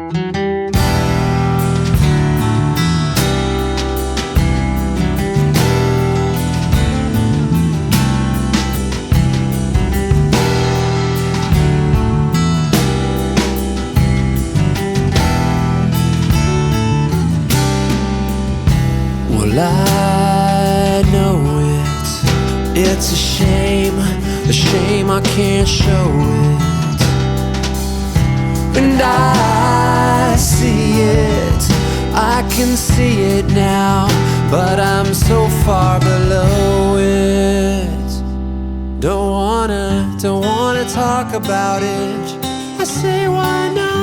Well, I know it's a shame I can't show it. And I see it, I can see it now, but I'm so far below it. Don't wanna talk about it. I say why not?